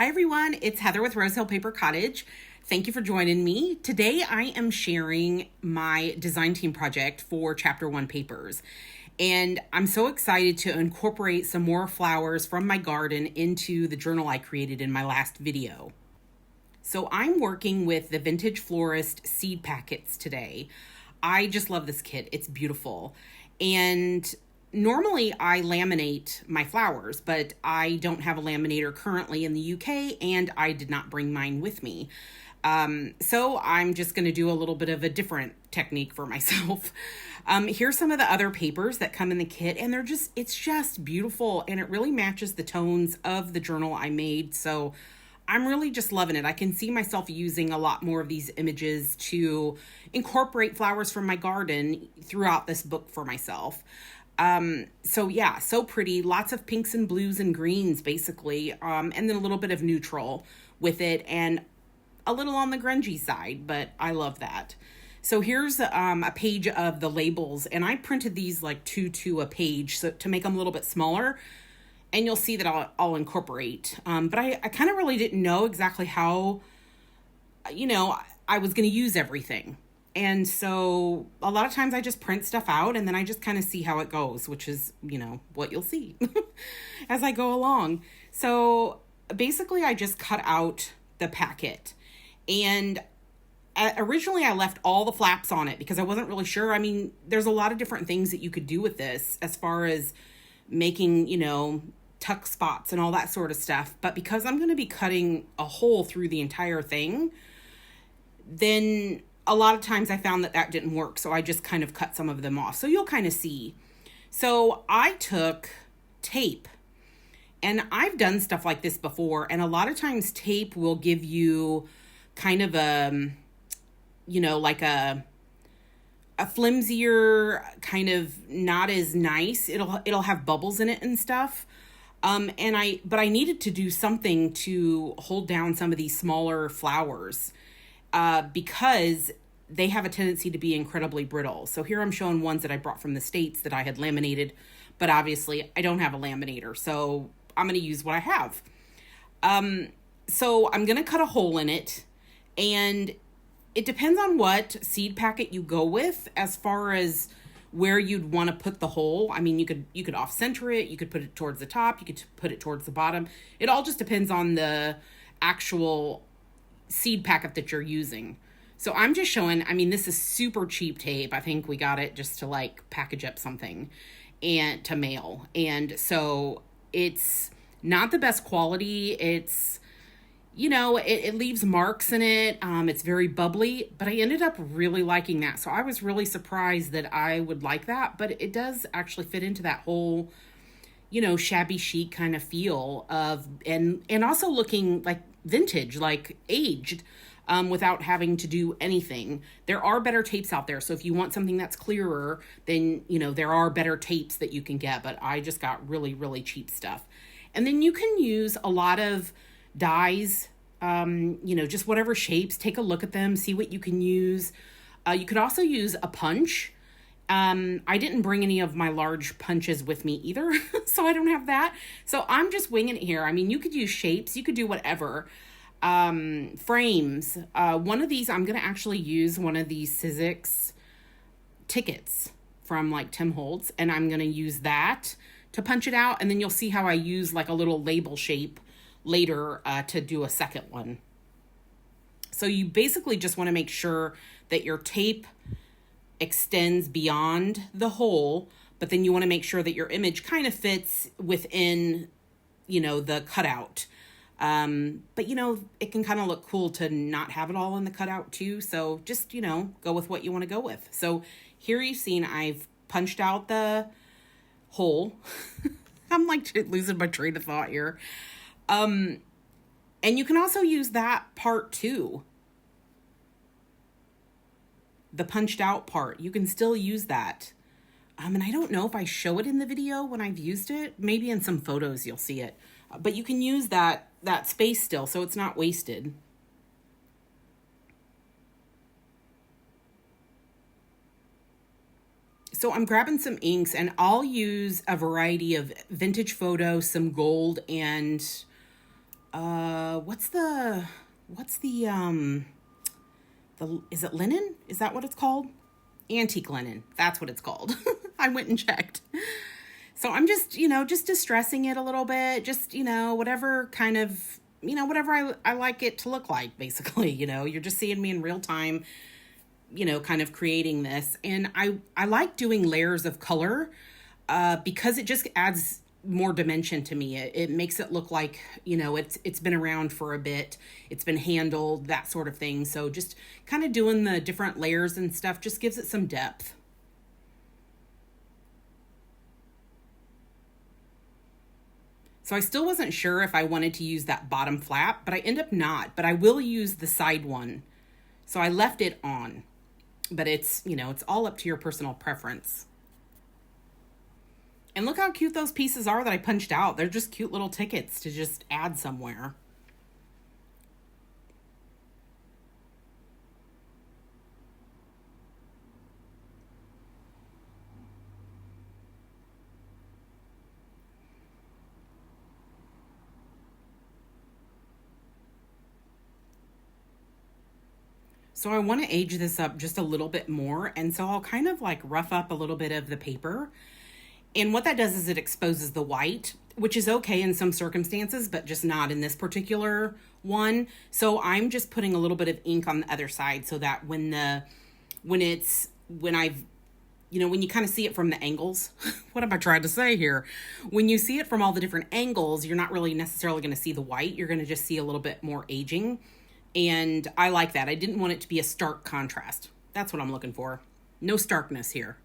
Hi everyone, it's Heather with Rose Hill Paper Cottage. Thank you for joining me. Today I am sharing my design team project for Chapter 1 papers. And I'm so excited to incorporate some more flowers from my garden into the journal I created in my last video. So I'm working with the Vintage Florist seed packets today. I just love this kit. It's beautiful. And normally I laminate my flowers, but I don't have a laminator currently in the UK and I did not bring mine with me. So I'm just going to do a little bit of a different technique for myself. Here's some of the other papers that come in the kit, and it's just beautiful, and it really matches the tones of the journal I made. So I'm really just loving it. I can see myself using a lot more of these images to incorporate flowers from my garden throughout this book for myself. So yeah, so pretty. Lots of pinks and blues and greens, basically. And then a little bit of neutral with it, and a little on the grungy side, but I love that. So here's a page of the labels, and I printed these like 2 a page so to make them a little bit smaller. And you'll see that I'll incorporate. But I kind of really didn't know exactly how, I was going to use everything. And so a lot of times I just print stuff out and then I just kind of see how it goes, which is, what you'll see as I go along. So basically I just cut out the packet. And originally I left all the flaps on it because I wasn't really sure. I mean, there's a lot of different things that you could do with this as far as making, tuck spots and all that sort of stuff. But because I'm going to be cutting a hole through the entire thing, then a lot of times I found that didn't work. So I just kind of cut some of them off. So you'll kind of see. So I took tape, and I've done stuff like this before. And a lot of times tape will give you kind of like a flimsier, kind of not as nice. It'll have bubbles in it and stuff. But I needed to do something to hold down some of these smaller flowers, because they have a tendency to be incredibly brittle. So here I'm showing ones that I brought from the States that I had laminated, but obviously I don't have a laminator, so I'm going to use what I have. So I'm going to cut a hole in it, and it depends on what seed packet you go with as far as where you'd want to put the hole. I mean, you could off center it, you could put it towards the top, you could put it towards the bottom. It all just depends on the actual seed packet that you're using. So I'm just showing, this is super cheap tape. I think we got it just to like package up something and to mail. And so it's not the best quality. It's, it leaves marks in it. It's very bubbly, but I ended up really liking that. So I was really surprised that I would like that, but it does actually fit into that whole, shabby chic kind of feel of, and also looking like vintage, like aged, without having to do anything. There are better tapes out there. So if you want something that's clearer, then, there are better tapes that you can get, but I just got really, really cheap stuff. And then you can use a lot of dies, just whatever shapes. Take a look at them, see what you can use. You could also use a punch. I didn't bring any of my large punches with me either, so I don't have that. So I'm just winging it here. You could use shapes, you could do whatever. Frames. One of these, I'm going to actually use one of these Sizzix tickets from like Tim Holtz, and I'm going to use that to punch it out. And then you'll see how I use like a little label shape later to do a second one. So you basically just want to make sure that your tape extends beyond the hole, but then you want to make sure that your image kind of fits within, the cutout. But it can kind of look cool to not have it all in the cutout too. So just, go with what you want to go with. So here you've seen I've punched out the hole. I'm like losing my train of thought here. And you can also use that part too. The punched out part, you can still use that. And I don't know if I show it in the video when I've used it. Maybe in some photos you'll see it. But you can use that space still, so it's not wasted. So I'm grabbing some inks, and I'll use a variety of vintage photo, some gold, and what's the, is it linen? Is that what it's called? Antique linen. That's what it's called. I went and checked. So I'm just, just distressing it a little bit. Just, whatever kind of, whatever I like it to look like, basically. You're just seeing me in real time, kind of creating this. And I like doing layers of color because it just adds more dimension to me. It makes it look like, it's been around for a bit. It's been handled, that sort of thing. So just kind of doing the different layers and stuff just gives it some depth. So I still wasn't sure if I wanted to use that bottom flap, but I end up not. But I will use the side one. So I left it on. But it's, it's all up to your personal preference. And look how cute those pieces are that I punched out. They're just cute little tickets to just add somewhere. So I want to age this up just a little bit more. And so I'll kind of like rough up a little bit of the paper. And what that does is it exposes the white, which is okay in some circumstances, but just not in this particular one. So I'm just putting a little bit of ink on the other side so that when you kind of see it from the angles, what am I trying to say here? When you see it from all the different angles, you're not really necessarily going to see the white. You're going to just see a little bit more aging. And I like that. I didn't want it to be a stark contrast. That's what I'm looking for. No starkness here.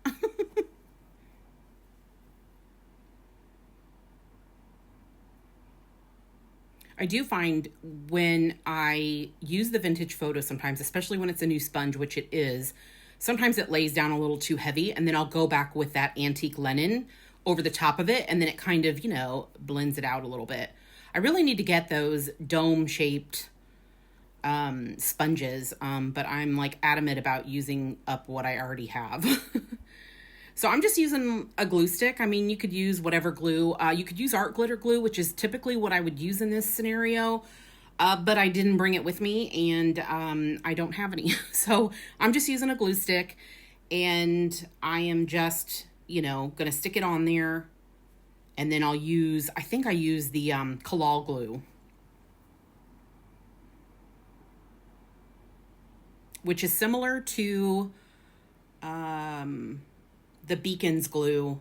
I do find when I use the vintage photo sometimes, especially when it's a new sponge, which it is, sometimes it lays down a little too heavy, and then I'll go back with that antique linen over the top of it, and then it kind of, blends it out a little bit. I really need to get those dome-shaped sponges, but I'm like adamant about using up what I already have. So I'm just using a glue stick. I mean, you could use whatever glue. You could use art glitter glue, which is typically what I would use in this scenario. But I didn't bring it with me, and I don't have any. So I'm just using a glue stick, and I am just, going to stick it on there. And then I think I use the Kalal glue, which is similar to the Beacons glue.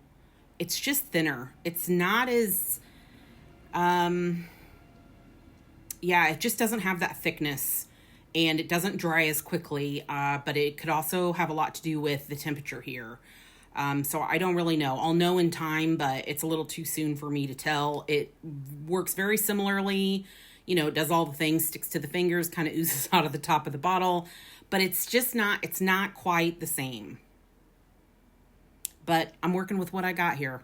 It's just thinner. It's not as, it just doesn't have that thickness, and it doesn't dry as quickly, but it could also have a lot to do with the temperature here. So I don't really know. I'll know in time, but it's a little too soon for me to tell. It works very similarly. It does all the things, sticks to the fingers, kind of oozes out of the top of the bottle, but it's not quite the same. But I'm working with what I got here.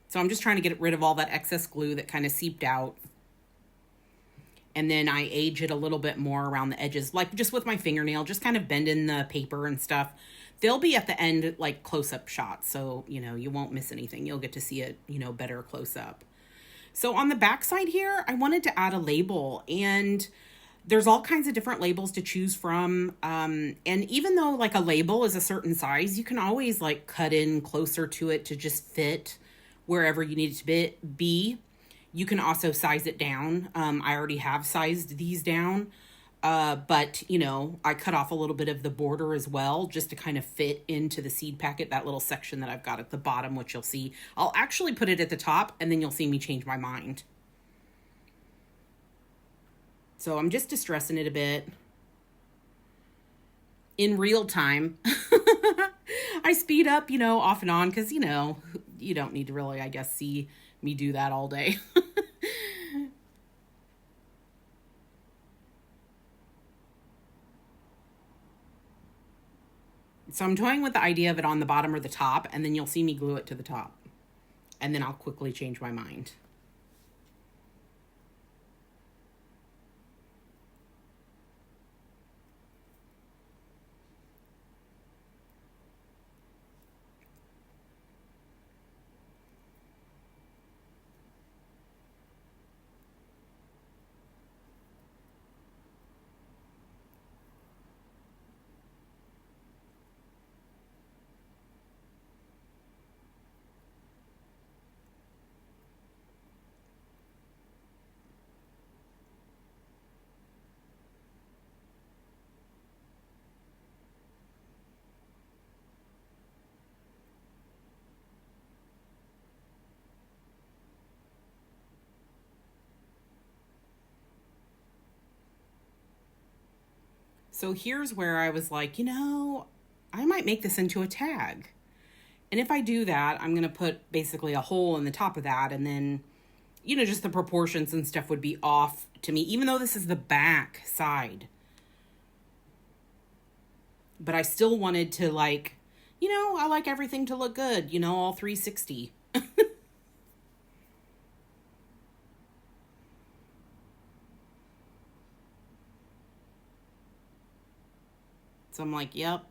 So I'm just trying to get rid of all that excess glue that kind of seeped out. And then I age it a little bit more around the edges, like just with my fingernail, just kind of bending the paper and stuff. They'll be at the end like close-up shots, so, you won't miss anything. You'll get to see it, better close up. So on the back side here, I wanted to add a label, and there's all kinds of different labels to choose from. And even though like a label is a certain size, you can always like cut in closer to it to just fit wherever you need it to be. You can also size it down. I already have sized these down. But, I cut off a little bit of the border as well, just to kind of fit into the seed packet, that little section that I've got at the bottom, which you'll see. I'll actually put it at the top, and then you'll see me change my mind. So I'm just distressing it a bit. In real time. I speed up, off and on, because, you don't need to really, I guess, see me do that all day. So I'm toying with the idea of it on the bottom or the top, and then you'll see me glue it to the top. And then I'll quickly change my mind. So here's where I was like, I might make this into a tag. And if I do that, I'm going to put basically a hole in the top of that. And then, just the proportions and stuff would be off to me, even though this is the back side. But I still wanted to I like everything to look good, all 360. So I'm like, yep.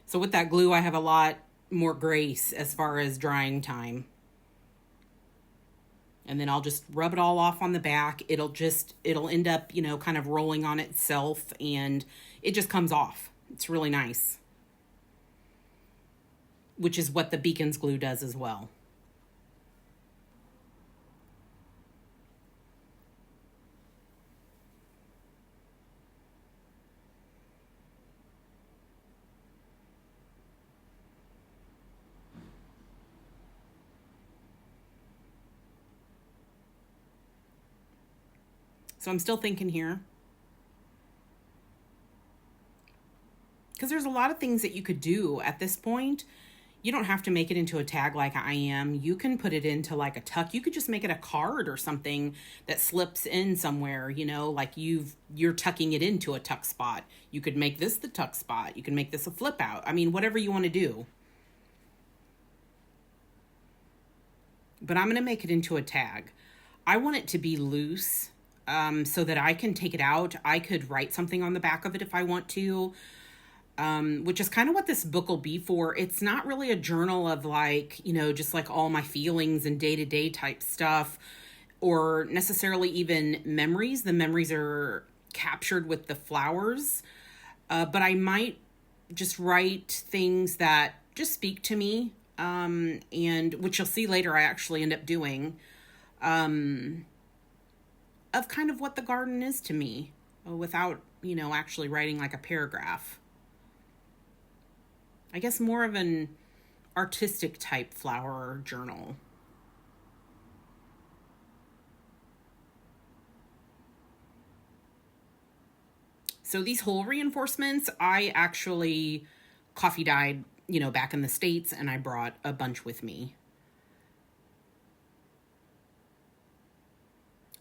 So with that glue, I have a lot more grace as far as drying time. And then I'll just rub it all off on the back. It'll end up, kind of rolling on itself, and it just comes off. It's really nice. Which is what the Beacons glue does as well. So I'm still thinking here. Because there's a lot of things that you could do at this point. You don't have to make it into a tag like I am. You can put it into like a tuck. You could just make it a card or something that slips in somewhere, like you're tucking it into a tuck spot. You could make this the tuck spot. You can make this a flip out. I mean, whatever you want to do. But I'm going to make it into a tag. I want it to be loose, so that I can take it out. I could write something on the back of it if I want to. Which is kind of what this book will be for. It's not really a journal of just like all my feelings and day-to-day type stuff, or necessarily even memories. The memories are captured with the flowers. But I might just write things that just speak to me, and which you'll see later I actually end up doing, of kind of what the garden is to me, without, actually writing like a paragraph. I guess more of an artistic type flower journal. So these hole reinforcements, I actually coffee dyed, back in the States, and I brought a bunch with me.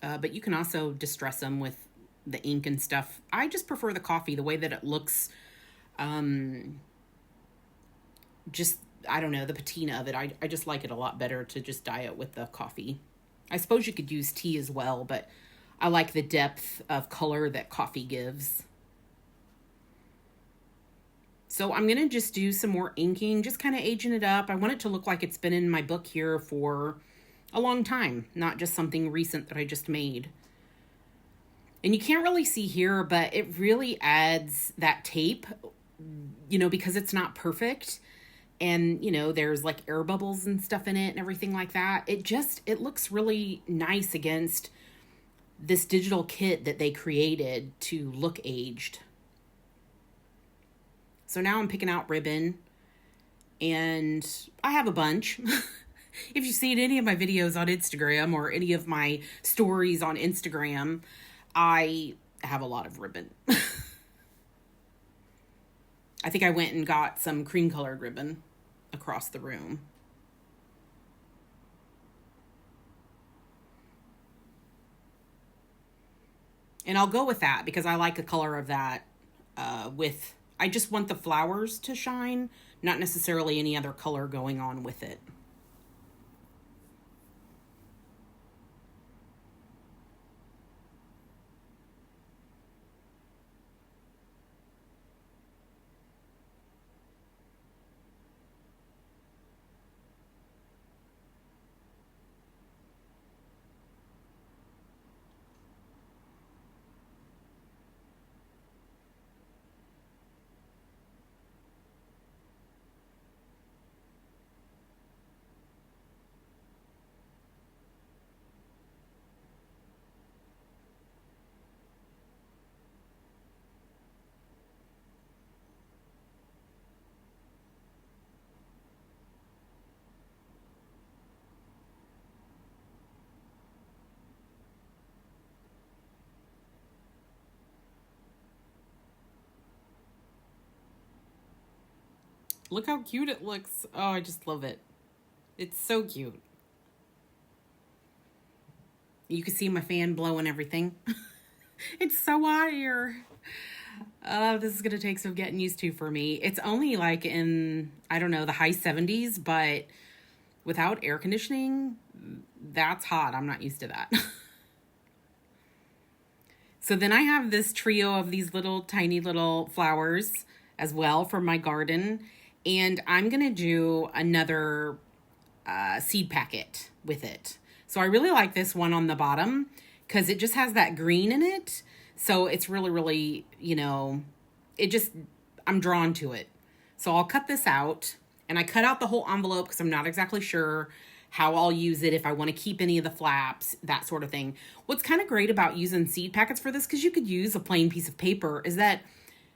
But you can also distress them with the ink and stuff. I just prefer the coffee, the way that it looks. Just, I don't know, the patina of it. I just like it a lot better to just dye it with the coffee. I suppose you could use tea as well, but I like the depth of color that coffee gives. So I'm going to just do some more inking, just kind of aging it up. I want it to look like it's been in my book here for a long time, not just something recent that I just made. And you can't really see here, but it really adds that tape, because it's not perfect. And, there's like air bubbles and stuff in it and everything like that. It looks really nice against this digital kit that they created to look aged. So now I'm picking out ribbon, and I have a bunch. If you've seen any of my videos on Instagram or any of my stories on Instagram, I have a lot of ribbon. I think I went and got some cream colored ribbon across the room. And I'll go with that because I like the color of that, I just want the flowers to shine, not necessarily any other color going on with it. Look how cute it looks. Oh, I just love it. It's so cute. You can see my fan blowing everything. It's so hot here. This is going to take some getting used to for me. It's only like in, I don't know, the high 70s, but without air conditioning, that's hot. I'm not used to that. So then I have this trio of these little tiny little flowers as well for my garden. And I'm going to do another seed packet with it. So I really like this one on the bottom because it just has that green in it. So it's really, really, I'm drawn to it. So I'll cut this out, and I cut out the whole envelope because I'm not exactly sure how I'll use it, if I want to keep any of the flaps, that sort of thing. What's kind of great about using seed packets for this, because you could use a plain piece of paper, is that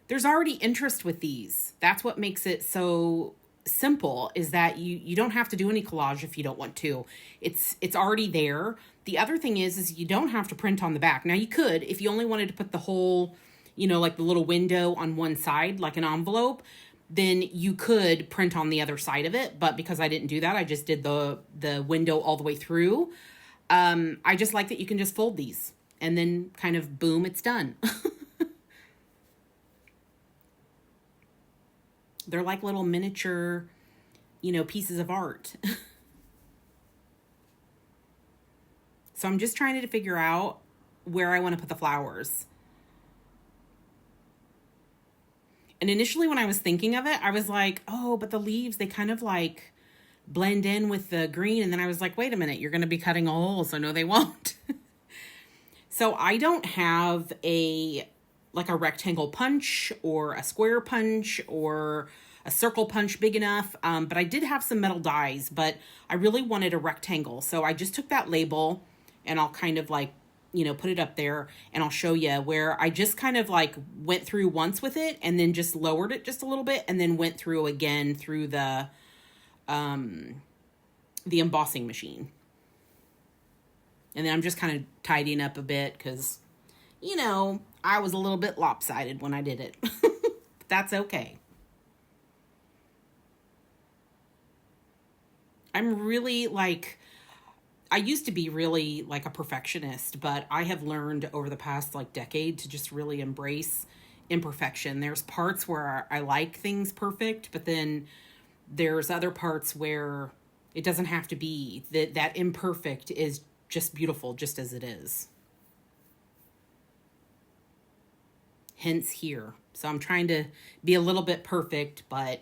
there's already interest with these. That's what makes it so simple, is that you don't have to do any collage if you don't want to. It's already there. The other thing is you don't have to print on the back. Now you could, if you only wanted to put the whole, like the little window on one side, like an envelope, then you could print on the other side of it. But because I didn't do that, I just did the window all the way through. I just like that you can just fold these and then kind of boom, it's done. They're like little miniature, pieces of art. So I'm just trying to figure out where I want to put the flowers. And initially when I was thinking of it, I was like, oh, but the leaves, they kind of like blend in with the green. And then I was like, wait a minute, you're going to be cutting a hole. So no, they won't. So I don't have a rectangle punch or a square punch or a circle punch big enough. But I did have some metal dies, but I really wanted a rectangle. So I just took that label and I'll kind of put it up there, and I'll show you where I just kind of went through once with it and then just lowered it just a little bit and then went through again through the embossing machine. And then I'm just kind of tidying up a bit because, I was a little bit lopsided when I did it. That's okay. I'm really I used to be really a perfectionist, but I have learned over the past decade to just really embrace imperfection. There's parts where I like things perfect, but then there's other parts where it doesn't have to be. That imperfect is just beautiful just as it is. Hence here. So I'm trying to be a little bit perfect, but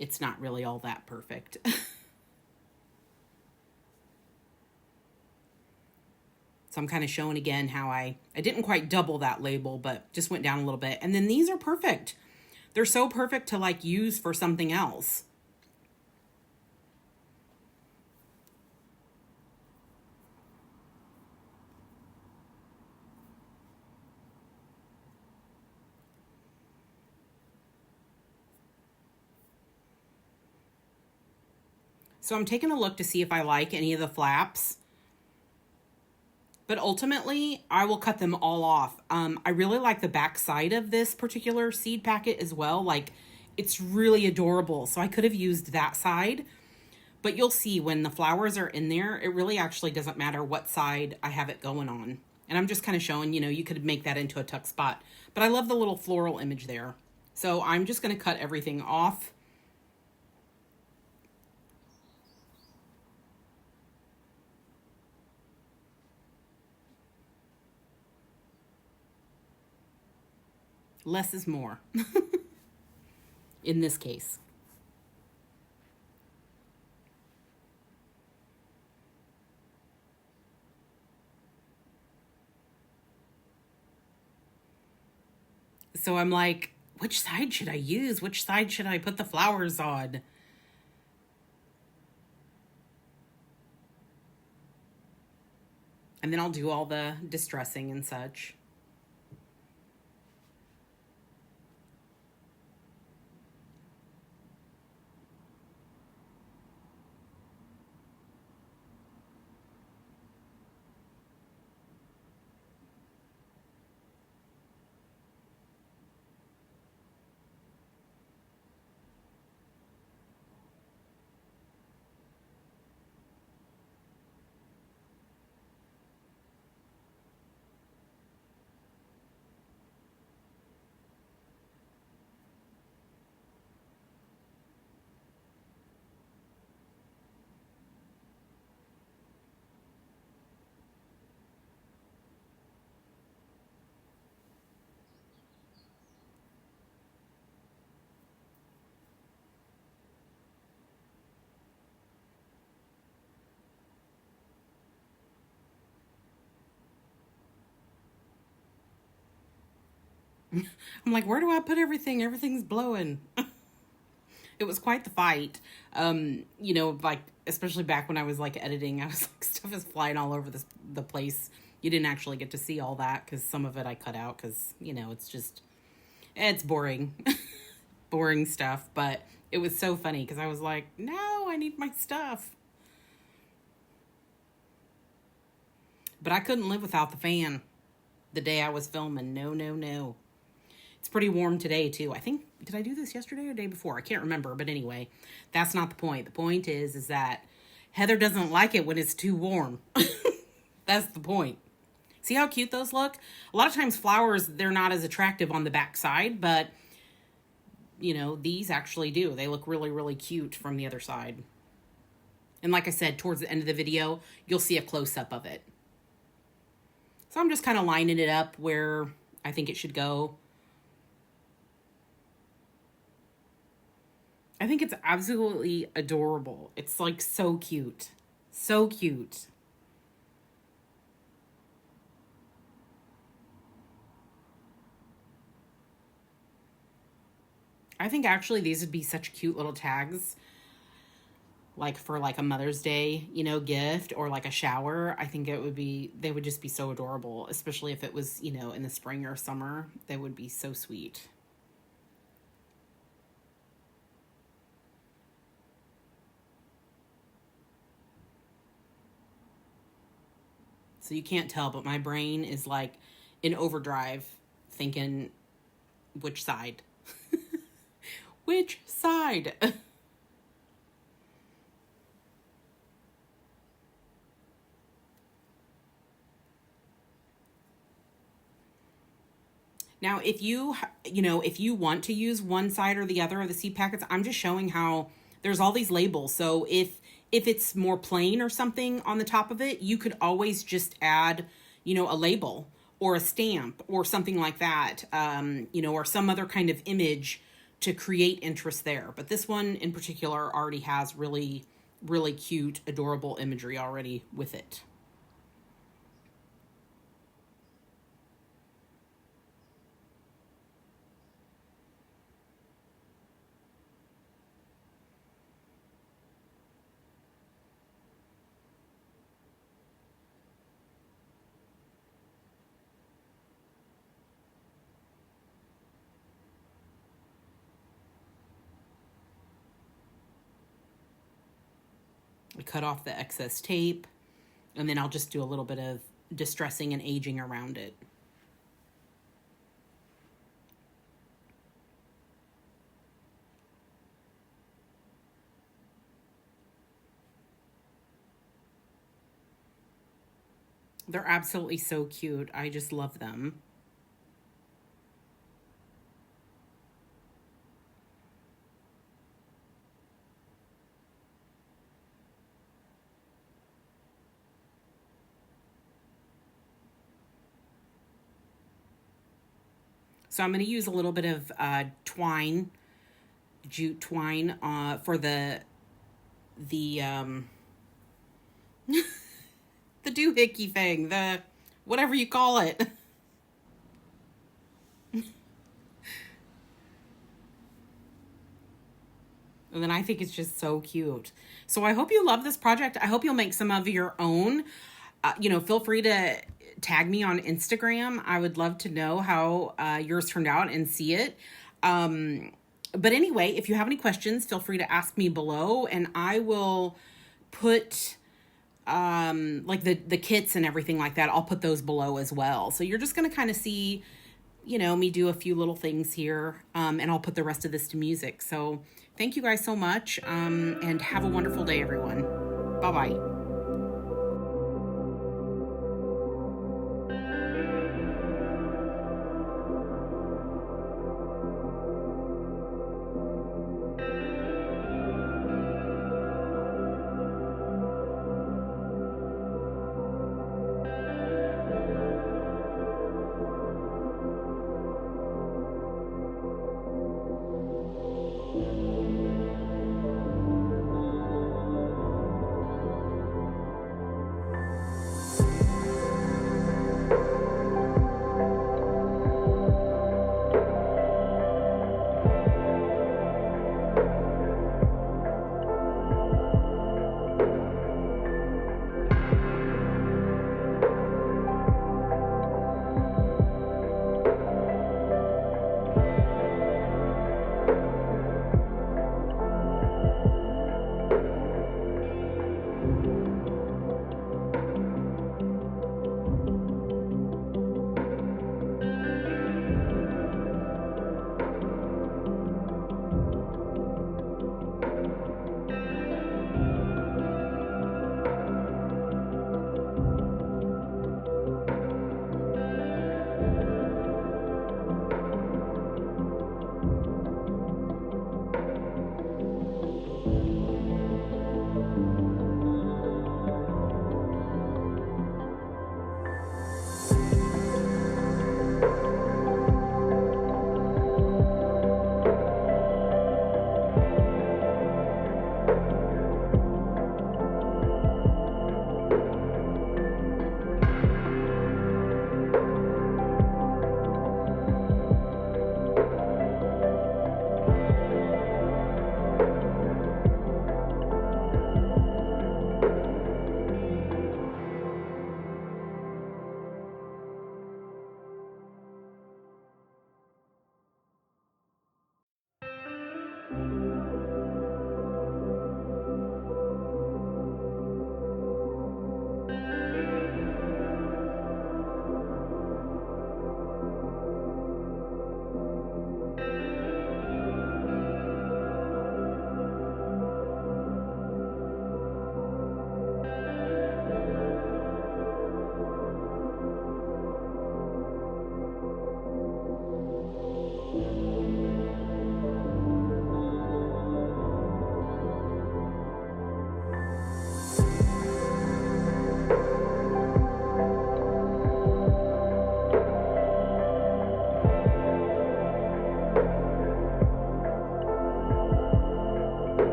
it's not really all that perfect. So I'm kind of showing again how I didn't quite double that label, but just went down a little bit. And then these are perfect. They're so perfect to use for something else. So I'm taking a look to see if I like any of the flaps. But ultimately, I will cut them all off. I really like the back side of this particular seed packet as well. It's really adorable. So I could have used that side. But you'll see when the flowers are in there, it really actually doesn't matter what side I have it going on. And I'm just kind of showing, you could make that into a tuck spot. But I love the little floral image there. So I'm just going to cut everything off. Less is more in this case. So I'm like, which side should I use? Which side should I put the flowers on? And then I'll do all the distressing and such. I'm like, where do I put everything? Everything's blowing. It was quite the fight. Like, especially back when I was like editing, I was like, stuff is flying all over the place. You didn't actually get to see all that because some of it I cut out because, it's boring, boring stuff. But it was so funny because I was like, no, I need my stuff. But I couldn't live without the fan the day I was filming. No, no, no. It's pretty warm today, too. I think, did I do this yesterday or the day before? I can't remember. But anyway, that's not the point. The point is that Heather doesn't like it when it's too warm. That's the point. See how cute those look? A lot of times flowers, they're not as attractive on the back side, but, these actually do. They look really, really cute from the other side. And like I said, towards the end of the video, you'll see a close-up of it. So I'm just kind of lining it up where I think it should go. I think it's absolutely adorable. It's like so cute. So cute. I think actually these would be such cute little tags, like for like a Mother's Day, gift or like a shower. I think they would just be so adorable, especially if it was, in the spring or summer. They would be so sweet. So you can't tell, but my brain is like in overdrive thinking, which side? Which side? Now, if you want to use one side or the other of the seed packets, I'm just showing how there's all these labels. So if it's more plain or something on the top of it, you could always just add, a label or a stamp or something like that, or some other kind of image to create interest there. But this one in particular already has really, really cute, adorable imagery already with it. I cut off the excess tape, and then I'll just do a little bit of distressing and aging around it. They're absolutely so cute. I just love them. So I'm going to use a little bit of twine, jute twine, for the the doohickey thing, the whatever you call it. And then I think it's just so cute. So I hope you love this project. I hope you'll make some of your own. Feel free to tag me on Instagram. I would love to know how yours turned out and see it. But anyway, if you have any questions, feel free to ask me below, and I will put like the kits and everything like that. I'll put those below as well. So you're just going to kind of see, me do a few little things here, and I'll put the rest of this to music. So thank you guys so much, and have a wonderful day, everyone. Bye-bye.